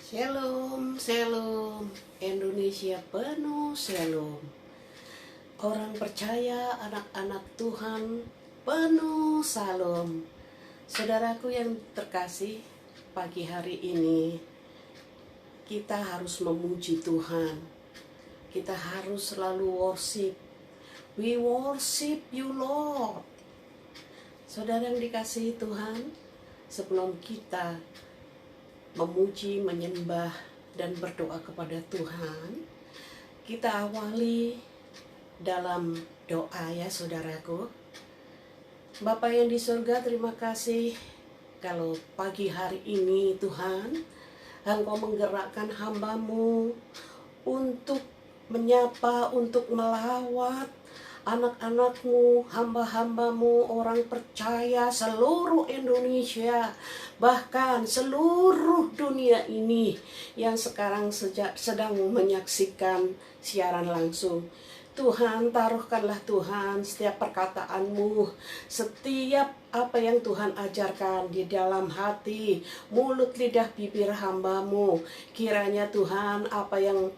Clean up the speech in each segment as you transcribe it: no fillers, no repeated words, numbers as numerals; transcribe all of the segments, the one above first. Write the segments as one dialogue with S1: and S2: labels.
S1: Shalom, shalom, Indonesia penuh shalom. Orang percaya, anak-anak Tuhan penuh shalom. Saudaraku yang terkasih, pagi hari ini kita harus memuji Tuhan. Kita harus selalu worship. We worship you, Lord. Saudara yang dikasihi Tuhan, sebelum kita memuji, menyembah, dan berdoa kepada Tuhan, kita awali dalam doa ya saudaraku. Bapa yang di surga, terima kasih kalau pagi hari ini Tuhan, Engkau menggerakkan hamba-Mu untuk menyapa, untuk melawat anak-anak-Mu, hamba-hamba-Mu, orang percaya seluruh Indonesia, bahkan seluruh dunia ini yang sekarang sedang menyaksikan siaran langsung. Tuhan, taruhkanlah Tuhan setiap perkataan-Mu, setiap apa yang Tuhan ajarkan di dalam hati, mulut, lidah, bibir hamba-Mu. Kiranya Tuhan, apa yang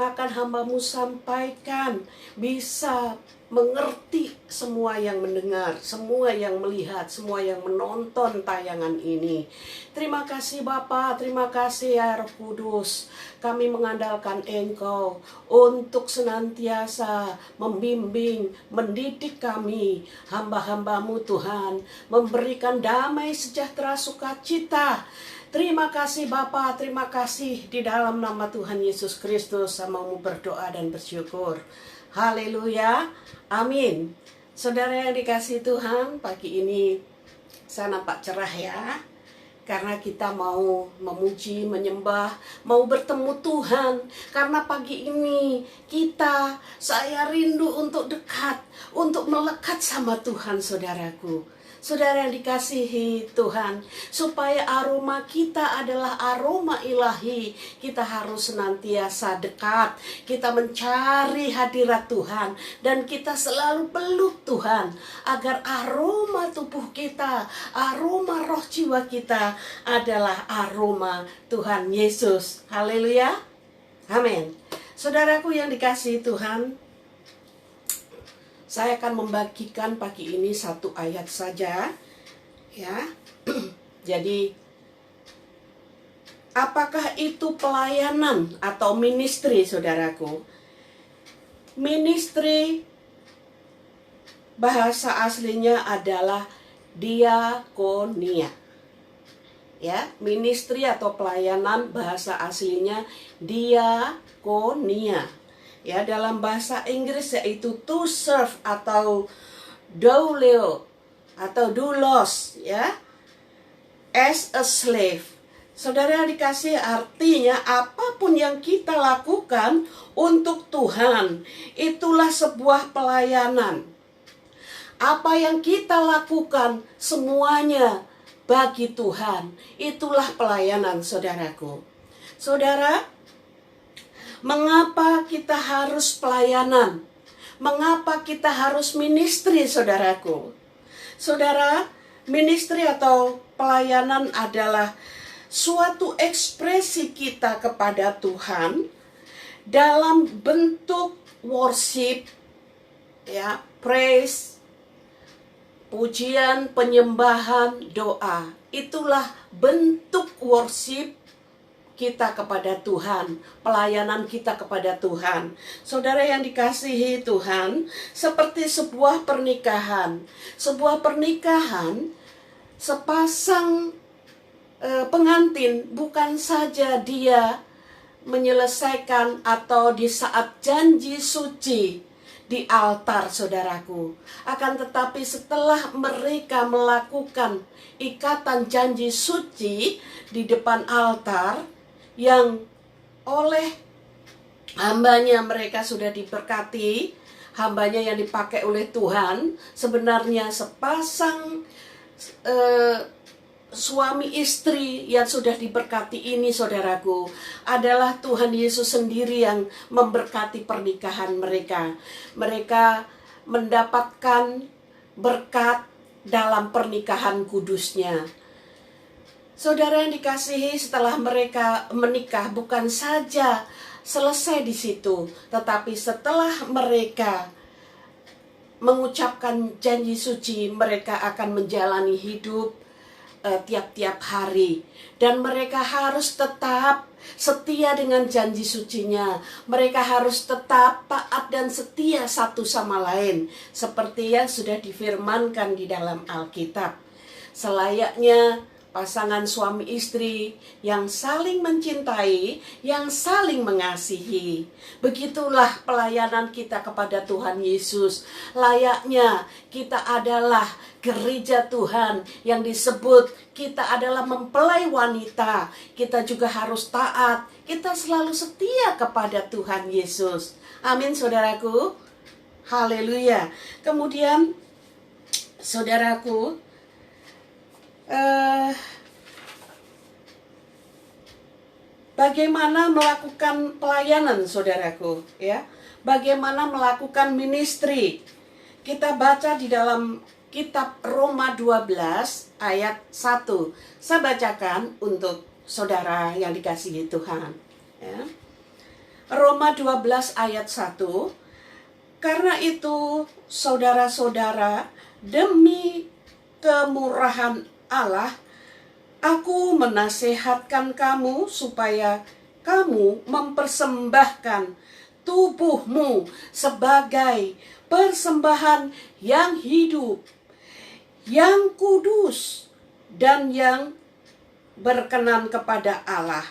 S1: akan hamba-Mu sampaikan bisa mengerti semua yang mendengar, semua yang melihat, semua yang menonton tayangan ini. Terima kasih Bapa, terima kasih ya Roh Kudus. Kami mengandalkan Engkau untuk senantiasa membimbing, mendidik kami, hamba-hamba-Mu Tuhan, memberikan damai, sejahtera, sukacita. Terima kasih Bapa, terima kasih di dalam nama Tuhan Yesus Kristus. Mau berdoa dan bersyukur. Haleluya, amin. Saudara yang dikasihi Tuhan, pagi ini saya nampak cerah ya. Karena kita mau memuji, menyembah, mau bertemu Tuhan. Karena pagi ini saya rindu untuk dekat, untuk melekat sama Tuhan saudaraku. Saudara yang dikasihi Tuhan, supaya aroma kita adalah aroma ilahi, kita harus senantiasa dekat, kita mencari hadirat Tuhan, dan kita selalu peluk Tuhan, agar aroma tubuh kita, aroma roh jiwa kita adalah aroma Tuhan Yesus. Haleluya, amin. Saudaraku yang dikasihi Tuhan, saya akan membagikan pagi ini satu ayat saja, ya. Jadi, apakah itu pelayanan atau ministry, saudaraku? Ministry bahasa aslinya adalah diakonia. Ya, ministry atau pelayanan bahasa aslinya diakonia. Ya, dalam bahasa Inggris yaitu to serve atau douleo atau doulos, ya, as a slave. Saudara dikasih, artinya apapun yang kita lakukan untuk Tuhan, itulah sebuah pelayanan. Apa yang kita lakukan semuanya bagi Tuhan, itulah pelayanan saudaraku. Saudara, mengapa kita harus pelayanan? Mengapa kita harus ministry, saudaraku? Saudara, ministry atau pelayanan adalah suatu ekspresi kita kepada Tuhan dalam bentuk worship, ya, praise, pujian, penyembahan, doa. Itulah bentuk worship kita kepada Tuhan, pelayanan kita kepada Tuhan. Saudara yang dikasihi Tuhan, seperti sebuah pernikahan. Sebuah pernikahan, sepasang pengantin bukan saja dia menyelesaikan atau di saat janji suci di altar, saudaraku. Akan tetapi setelah mereka melakukan ikatan janji suci di depan altar, yang oleh hambanya mereka sudah diberkati, hambanya yang dipakai oleh Tuhan, sebenarnya sepasang suami istri yang sudah diberkati ini, saudaraku, adalah Tuhan Yesus sendiri yang memberkati pernikahan mereka. Mereka mendapatkan berkat dalam pernikahan kudusnya. Saudara yang dikasihi, setelah mereka menikah bukan saja selesai di situ, tetapi setelah mereka mengucapkan janji suci, mereka akan menjalani hidup tiap-tiap hari, dan mereka harus tetap setia dengan janji sucinya. Mereka harus tetap taat dan setia satu sama lain, seperti yang sudah difirmankan di dalam Alkitab. Selayaknya pasangan suami istri yang saling mencintai, yang saling mengasihi. Begitulah pelayanan kita kepada Tuhan Yesus. Layaknya kita adalah gereja Tuhan yang disebut kita adalah mempelai wanita. Kita juga harus taat. Kita selalu setia kepada Tuhan Yesus. Amin, saudaraku. Haleluya. Kemudian, saudaraku, bagaimana melakukan pelayanan, saudaraku, ya? Bagaimana melakukan ministry? Kita baca di dalam kitab Roma 12 ayat 1. Saya bacakan untuk saudara yang dikasihi Tuhan, ya. Roma 12 ayat 1. Karena itu, saudara-saudara, demi kemurahan Allah, aku menasehatkan kamu supaya kamu mempersembahkan tubuhmu sebagai persembahan yang hidup, yang kudus, dan yang berkenan kepada Allah.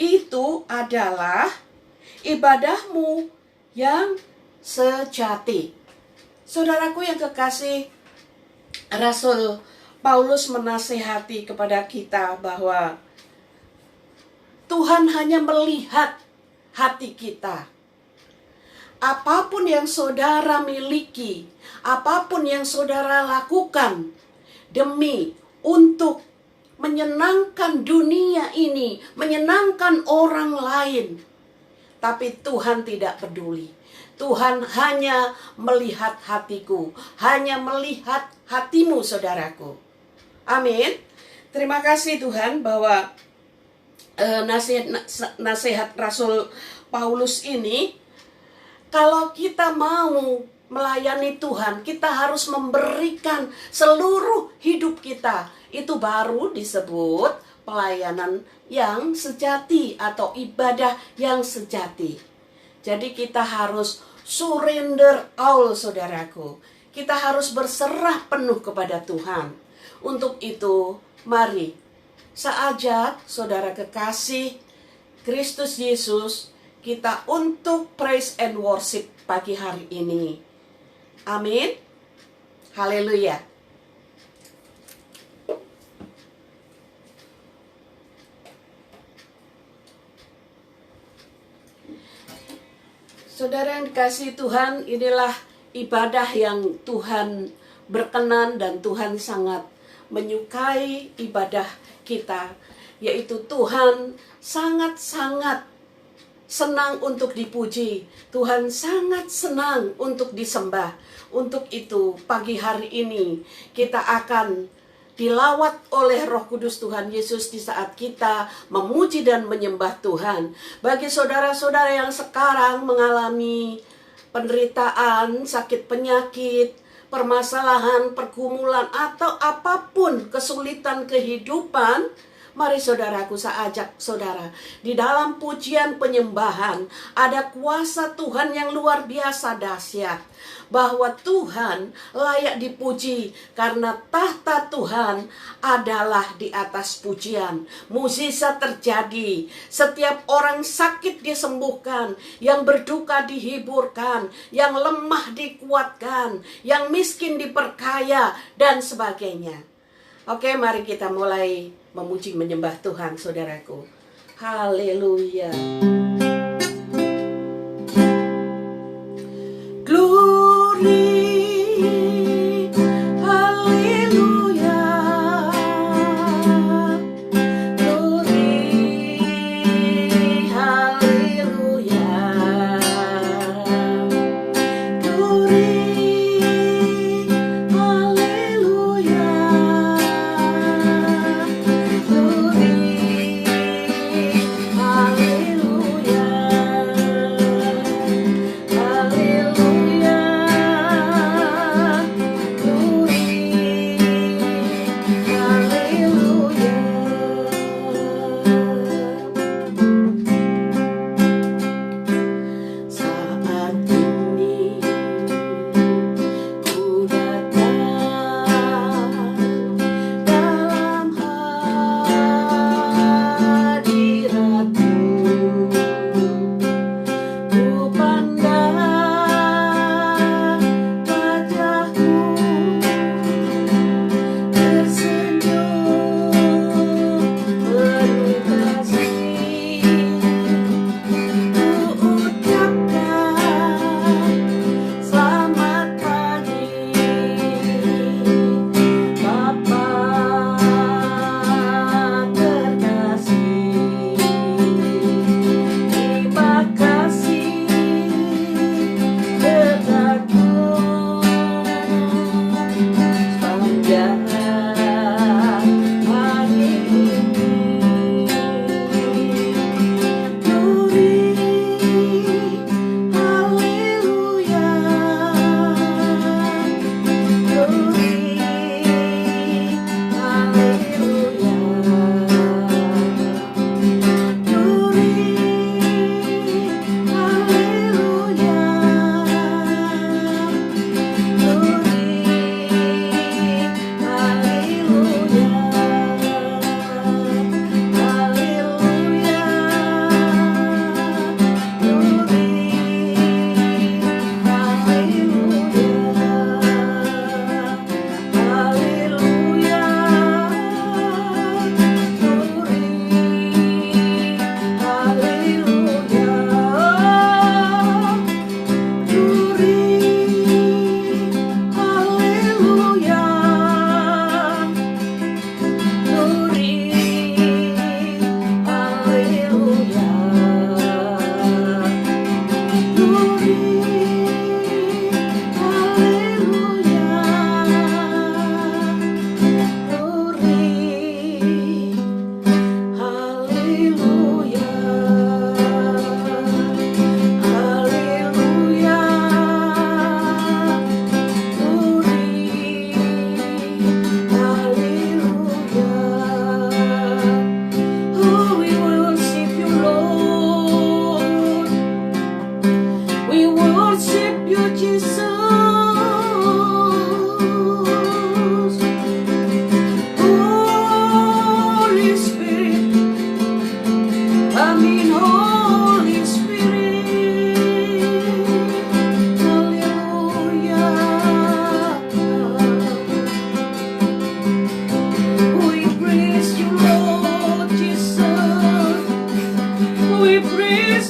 S1: Itu adalah ibadahmu yang sejati. Saudaraku yang kekasih, Rasul Paulus menasehati kepada kita bahwa Tuhan hanya melihat hati kita. Apapun yang saudara miliki, apapun yang saudara lakukan demi untuk menyenangkan dunia ini, menyenangkan orang lain, tapi Tuhan tidak peduli. Tuhan hanya melihat hatiku, hanya melihat hatimu, saudaraku. Amin. Terima kasih Tuhan bahwa nasihat Rasul Paulus ini, kalau kita mau melayani Tuhan, kita harus memberikan seluruh hidup kita. Itu baru disebut pelayanan yang sejati atau ibadah yang sejati. Jadi kita harus surrender all, saudaraku. Kita harus berserah penuh kepada Tuhan. Untuk itu, mari saya ajak saudara kekasih Kristus Yesus kita untuk praise and worship pagi hari ini. Amin. Haleluya. Saudara yang dikasihi Tuhan, inilah ibadah yang Tuhan berkenan dan Tuhan sangat menyukai ibadah kita, yaitu Tuhan sangat-sangat senang untuk dipuji. Tuhan sangat senang untuk disembah. Untuk itu pagi hari ini kita akan dilawat oleh Roh Kudus Tuhan Yesus di saat kita memuji dan menyembah Tuhan. Bagi saudara-saudara yang sekarang mengalami penderitaan, sakit penyakit, permasalahan, pergumulan, atau apapun kesulitan kehidupan, mari saudaraku, saya ajak saudara, di dalam pujian penyembahan ada kuasa Tuhan yang luar biasa dahsyat, bahwa Tuhan layak dipuji karena tahta Tuhan adalah di atas pujian. Mukjizat terjadi, setiap orang sakit disembuhkan, yang berduka dihiburkan, yang lemah dikuatkan, yang miskin diperkaya, dan sebagainya. Oke, mari kita mulai memuji menyembah Tuhan, saudaraku. Haleluya.
S2: Glory,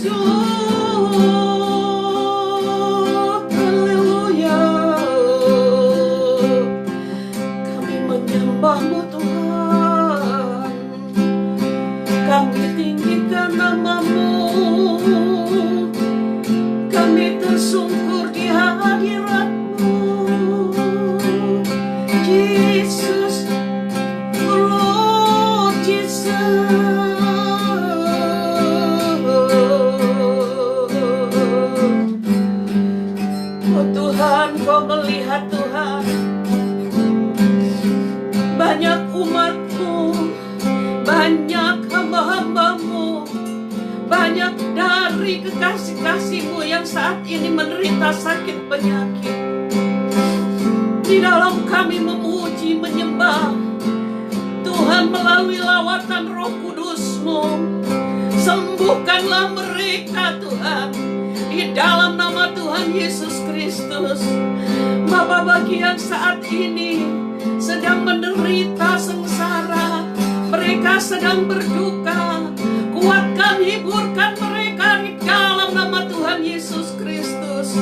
S1: sujud, haleluya. Kami menyembah-Mu Tuhan, kami tinggikan nama-Mu, kami tersungkur di hadirat-Mu, Jesus, Lord Jesus. Oh Tuhan, Kau melihat Tuhan, banyak umat-Mu, banyak hamba-hamba-Mu, banyak dari kekasih-kasih-Mu yang saat ini menderita sakit penyakit. Di dalam kami memuji, menyembah Tuhan melalui lawatan Roh Kudus-Mu, sembuhkanlah mereka Tuhan, di dalam nama Tuhan Yesus Kristus. Bapa, bagi yang saat ini sedang menderita sengsara, mereka sedang berduka, kuatkan, hiburkan mereka di dalam nama Tuhan Yesus Kristus.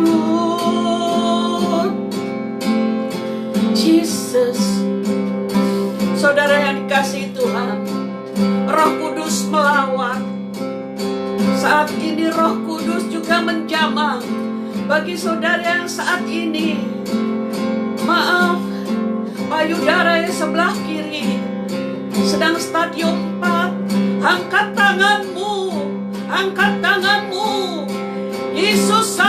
S1: Lord Jesus, saudara yang dikasihi Tuhan, Roh Kudus melawat. Saat ini Roh Kudus juga menjamah bagi saudara yang saat ini, maaf, payudara yang sebelah kiri sedang stadium 4. Angkat tanganmu, angkat tanganmu. Yesus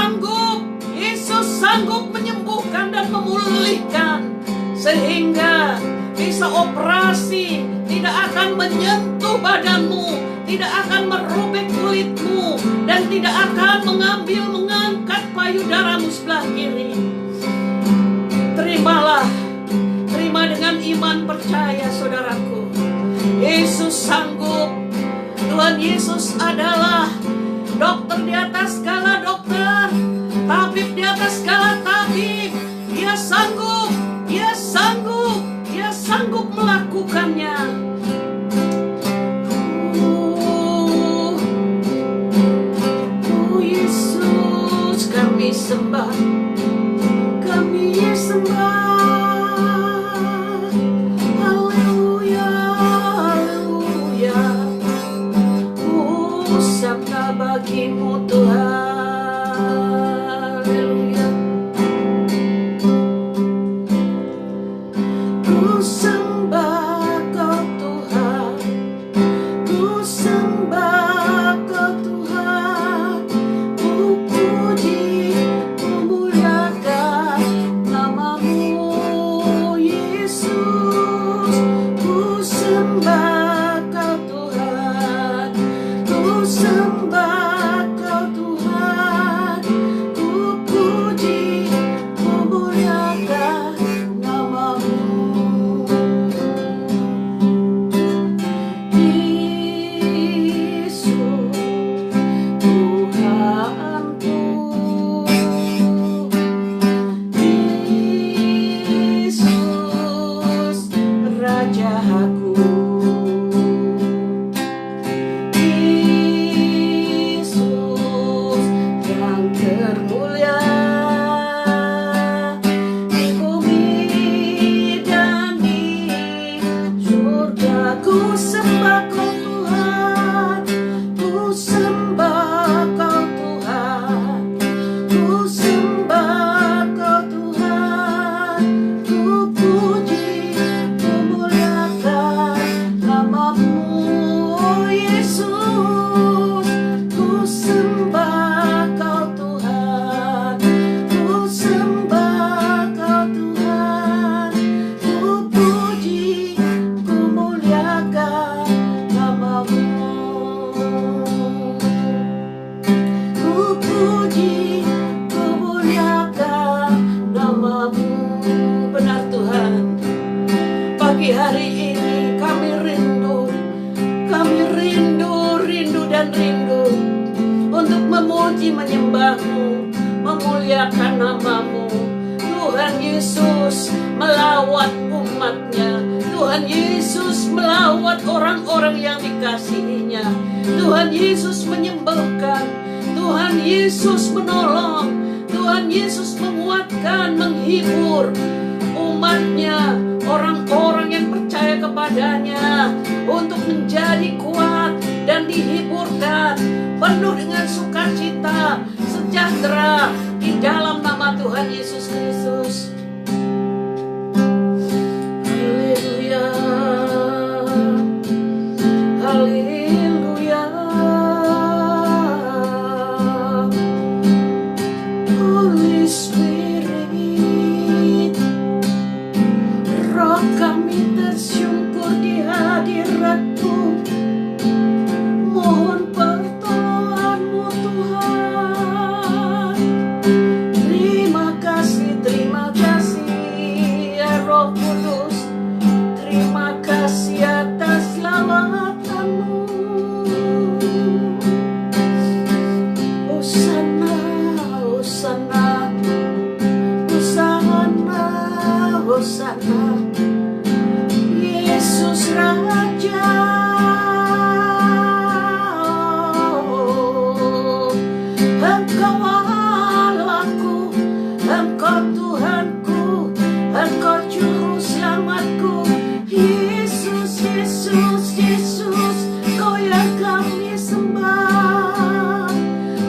S1: sanggup menyembuhkan dan memulihkan, sehingga bisa operasi, tidak akan menyentuh badanmu, tidak akan merobek kulitmu, dan tidak akan mengangkat payudaramu sebelah kiri. Terimalah, terima dengan iman percaya saudaraku. Yesus sanggup. Tuhan Yesus adalah dokter di atas segala dokter, tabib di atas segala tabib. Dia sanggup, Dia sanggup, Dia sanggup melakukannya. Yesus, kami sembah, kami sembah. Haleluya, haleluya. Hosana bagimu Tuhan. Haleluya. Ku sembah Kau Tuhan, ku sembah Kau Tuhan, ku puji, ku muliakan nama-Mu Yesus. Ku sembah Kau Tuhan, ku sembah Kau Tuhan, ku puji, ku muliakan nama-Mu. Yesus, Tuhanku, Yesus, Rajaku, Yesus yang termulia di bumi dan di surga. Ku sembah Kau Tuhan, ku sembah Kau Tuhan, ku sembah Kau Tuhan, ku puji, ku muliakan nama-Mu Yesus. Ku sembah Kau Tuhan, ku sembah Kau Tuhan, ku puji, ku muliakan nama-Mu. Ku puji, ku muliakan nama-Mu. Benar Tuhan, pagi hari ini kami rindu dan rindu untuk memuji, menyembah-Mu, memuliakan nama-Mu. Tuhan Yesus melawat umat-Nya, Tuhan Yesus melawat orang-orang yang dikasihinya. Tuhan Yesus menyembuhkan, Tuhan Yesus menolong, Tuhan Yesus menguatkan, menghibur umatnya, orang-orang yang percaya kepadanya, untuk menjadi kuat dan dihiburkan, penuh dengan sukacita, sejahtera di dalam nama Tuhan Yesus Kristus. Haleluya, haleluya. Holy Spirit, Roh kami tersyukur di hadirat-Mu. Mohon pertolongan-Mu Tuhan. Terima kasih ya Roh Kudus. Terima kasih atas lawatan-Mu. Hosana, Hosana, Hosana, Hosana. Yesus Raja, Engkau Allahku, Engkau Tuhanku, Engkau Juru Selamatku. Yesus, Yesus, Yesus, Kau yang kami sembah,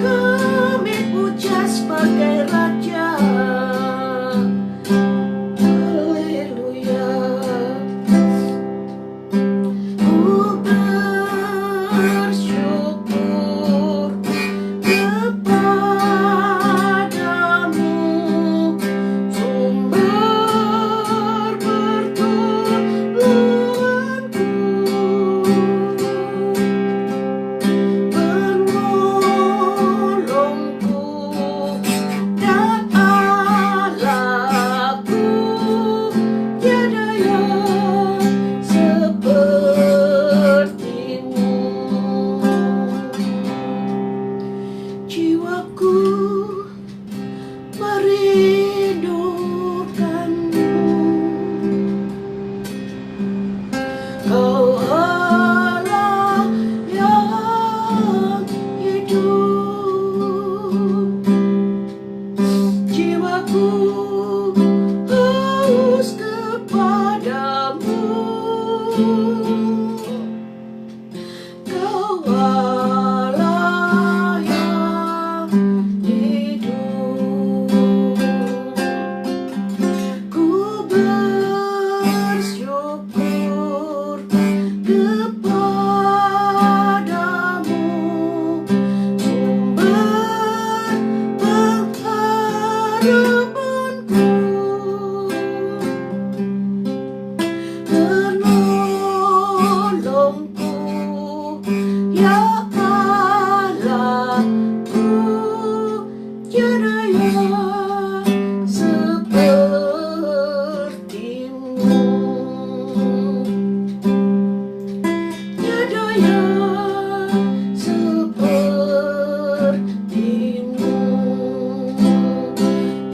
S1: kami puja sebagai Raja. Haleluya. Ku bersyukur kepadamu, sumber pertolonganku, penolongku dan Allahku. Tiada yang seperti-Mu. Jiwaku merindukan-Mu. Kau Allah yang hidup. Jiwaku haus kepadamu. Kau Allah yang hidup. Ku bersyukur kepadamu, sumber pengharapanku, penolongku, ya Allahku. Tiada yang seperti-Mu. Tiada yang seperti-Mu.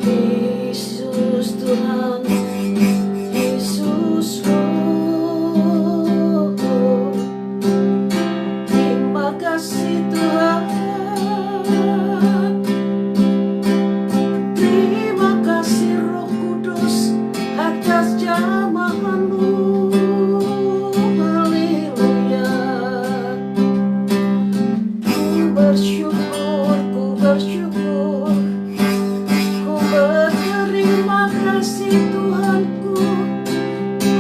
S1: Yesus Tuhan, Yesus, oh, terima kasih Tuhan. Terima kasih Roh Kudus atas jamahan-Mu. Haleluya. Ku bersyukur, ku bersyukur, ku berterima kasih Tuhanku,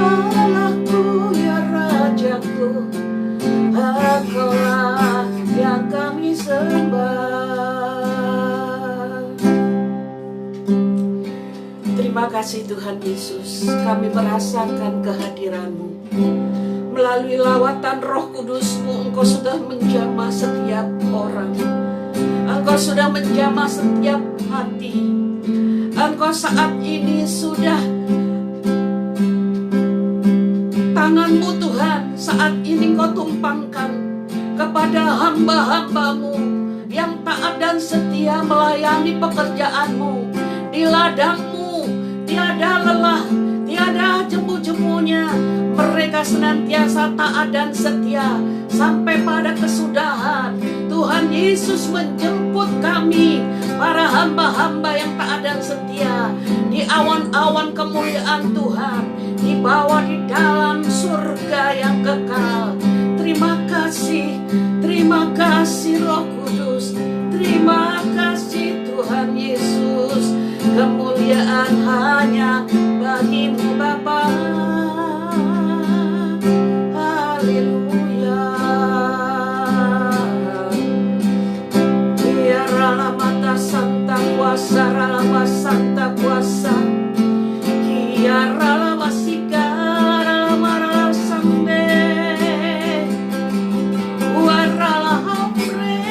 S1: Allahku, ya Rajaku. Engkaulah yang kami sembah. Terima kasih Tuhan Yesus, kami merasakan kehadiran-Mu. Melalui lawatan Roh Kudus-Mu, Engkau sudah menjamah setiap orang. Engkau sudah menjamah setiap hati. Engkau saat ini sudah, tangan-Mu Tuhan saat ini Kau tumpangkan kepada hamba-hamba-Mu yang taat dan setia melayani pekerjaan-Mu. Di ladang-Mu tiada lelah, tiada jemu-jemunya. Mereka senantiasa taat dan setia sampai pada kesudahan. Tuhan Yesus menjemput kami, para hamba-hamba yang taat dan setia, di awan-awan kemuliaan Tuhan, dibawa di dalam surga yang kekal. Terima kasih Roh Kudus, terima kasih Tuhan Yesus. Kemuliaan hanya bagi-Mu Bapa. Haleluya. Biarlah mata santa kuasa, rala santa kuasa. Biarlah wasika, rala sambe. Warala hapre.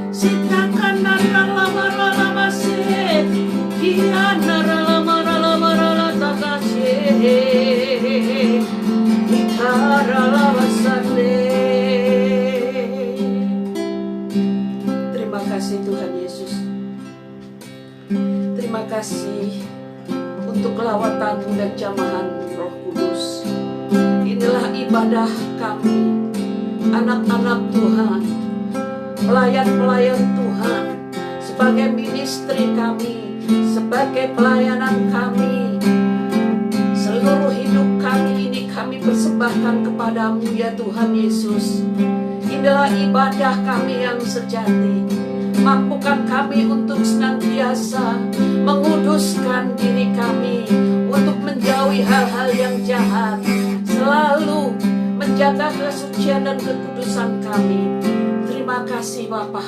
S1: Sitakan rala mase. Kiana rala takashe. Terima kasih Tuhan Yesus. Terima kasih untuk lawatan dan jamahan Roh Kudus. Inilah ibadah kami, anak-anak Tuhan, pelayan-pelayan Tuhan, sebagai ministry kami, sebagai pelayanan kami. Seluruh hidup kami ini kami persembahkan kepadamu ya Tuhan Yesus. Inilah ibadah kami yang sejati. Mampukan kami untuk senantiasa menguduskan diri kami, untuk menjauhi hal-hal yang jahat, selalu menjaga kesucian dan kekudusan kami. Terima kasih Bapa.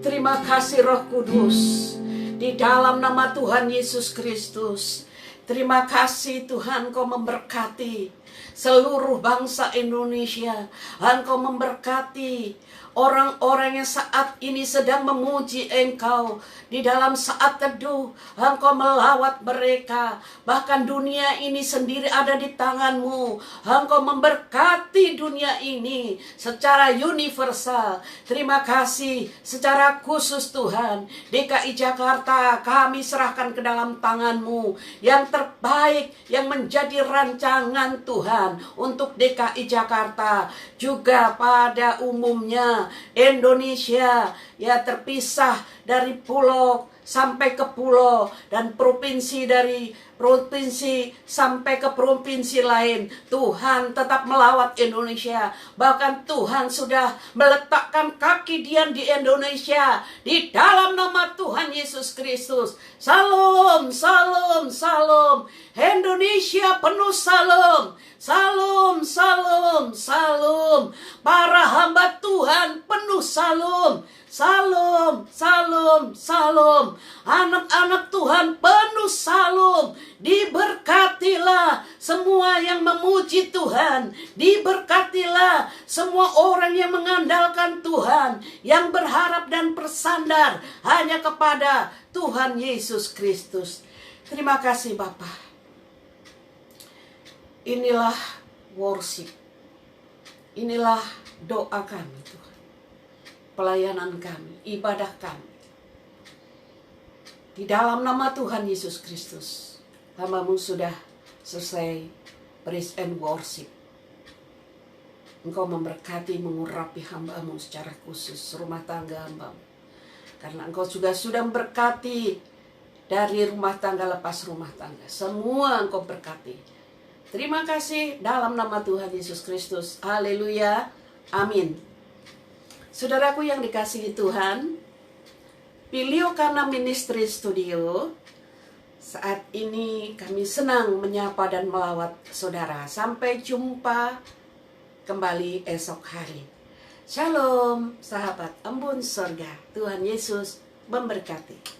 S1: Terima kasih Roh Kudus. Di dalam nama Tuhan Yesus Kristus, terima kasih Tuhan, Kau memberkati seluruh bangsa Indonesia. Engkau memberkati orang-orang yang saat ini sedang memuji Engkau. Di dalam saat teduh, Engkau melawat mereka. Bahkan dunia ini sendiri ada di tangan-Mu. Engkau memberkati dunia ini secara universal. Terima kasih secara khusus Tuhan. DKI Jakarta kami serahkan ke dalam tangan-Mu. Yang terbaik, yang menjadi rancangan Tuhan untuk DKI Jakarta. Juga pada umumnya Indonesia ya terpisah dari pulau sampai ke pulau, dan provinsi dari provinsi sampai ke provinsi lain. Tuhan tetap melawat Indonesia. Bahkan Tuhan sudah meletakkan kaki Dian di Indonesia. Di dalam nama Tuhan Yesus Kristus. Salam, salam, salam. Indonesia penuh salam. Salam, salam, salam. Para hamba Tuhan penuh salam. Salam, salam, salam. Anak-anak Tuhan penuh salam. Diberkatilah semua yang memuji Tuhan. Diberkatilah semua orang yang mengandalkan Tuhan, yang berharap dan bersandar hanya kepada Tuhan Yesus Kristus. Terima kasih Bapa. Inilah worship. Inilah doa kami Tuhan. Pelayanan kami, ibadah kami. Di dalam nama Tuhan Yesus Kristus, hamba-Mu sudah selesai praise and worship. Engkau memberkati, mengurapi hamba-Mu secara khusus, rumah tangga hamba-Mu. Karena Engkau juga sudah memberkati dari rumah tangga lepas rumah tangga. Semua Engkau berkati. Terima kasih dalam nama Tuhan Yesus Kristus. Haleluya. Amin. Saudaraku yang dikasihi Tuhan, Piliokana Ministry Studio, saat ini kami senang menyapa dan melawat saudara. Sampai jumpa kembali esok hari. Shalom sahabat embun sorga. Tuhan Yesus memberkati.